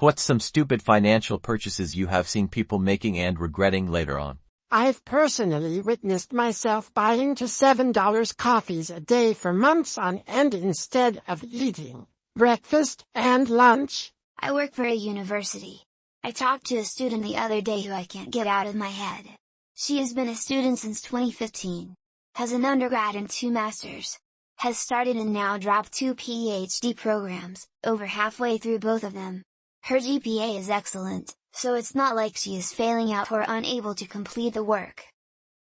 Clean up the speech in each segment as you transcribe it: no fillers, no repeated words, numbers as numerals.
What's some stupid financial purchases you have seen people making and regretting later on? I've personally witnessed myself buying to $7 coffees a day for months on end instead of eating breakfast and lunch. I work for a university. I talked to a student the other day who I can't get out of my head. She has been a student since 2015. Has an undergrad and 2 masters. Has started and now dropped 2 PhD programs, over halfway through both of them. Her GPA is excellent, so it's not like she is failing out or unable to complete the work.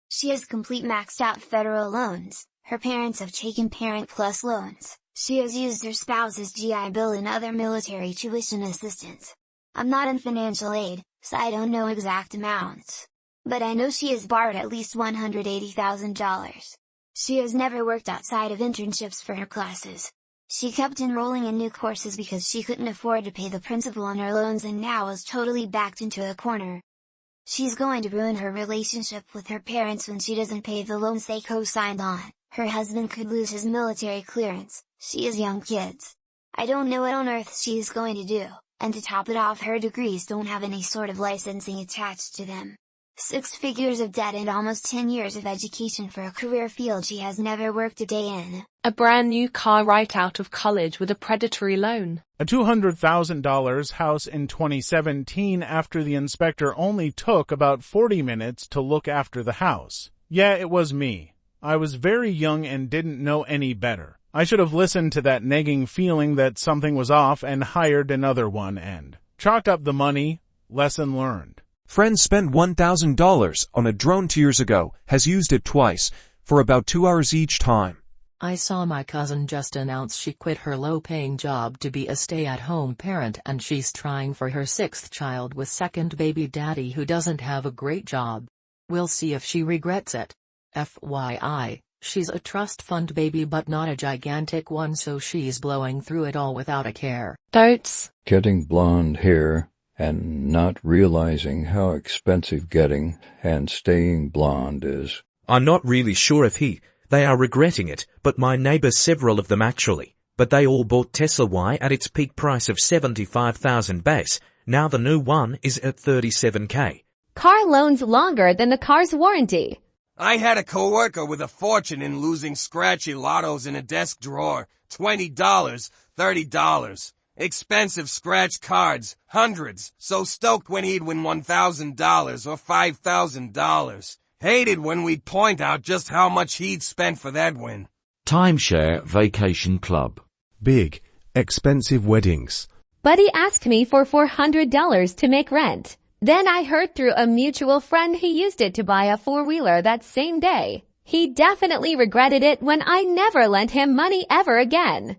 She has complete maxed out federal loans, her parents have taken Parent Plus loans, she has used her spouse's GI Bill and other military tuition assistance. I'm not in financial aid, so I don't know exact amounts. But I know she has borrowed at least $180,000. She has never worked outside of internships for her classes. She kept enrolling in new courses because she couldn't afford to pay the principal on her loans and now is totally backed into a corner. She's going to ruin her relationship with her parents when she doesn't pay the loans they co-signed on. Her husband could lose his military clearance, she has young kids. I don't know what on earth she is going to do, and to top it off, her degrees don't have any sort of licensing attached to them. 6 figures of debt and almost 10 years of education for a career field she has never worked a day in. A brand new car right out of college with a predatory loan. A $200,000 house in 2017 after the inspector only took about 40 minutes to look after the house. Yeah, it was me. I was very young and didn't know any better. I should have listened to that nagging feeling that something was off and hired another one and chalked up the money. Lesson learned. Friend spent $1,000 on a drone 2 years ago, has used it twice, for about 2 hours each time. I saw my cousin just announce she quit her low-paying job to be a stay-at-home parent and she's trying for her 6th child with second baby daddy who doesn't have a great job. We'll see if she regrets it. FYI, she's a trust fund baby but not a gigantic one, so she's blowing through it all without a care. Totes. Getting blonde hair and not realizing how expensive getting and staying blonde is. I'm not really sure if they are regretting it, but my neighbours, several of them actually. But they all bought Tesla Y at its peak price of $75,000 base. Now the new one is at $37K. Car loans longer than the car's warranty. I had a coworker with a fortune in losing scratchy lottos in a desk drawer. $20, $30. Expensive scratch cards, hundreds, so stoked when he'd win $1,000 or $5,000. Hated when we'd point out just how much he'd spent for that win. Timeshare Vacation Club. Big, expensive weddings. Buddy asked me for $400 to make rent. Then I heard through a mutual friend he used it to buy a 4-wheeler that same day. He definitely regretted it when I never lent him money ever again.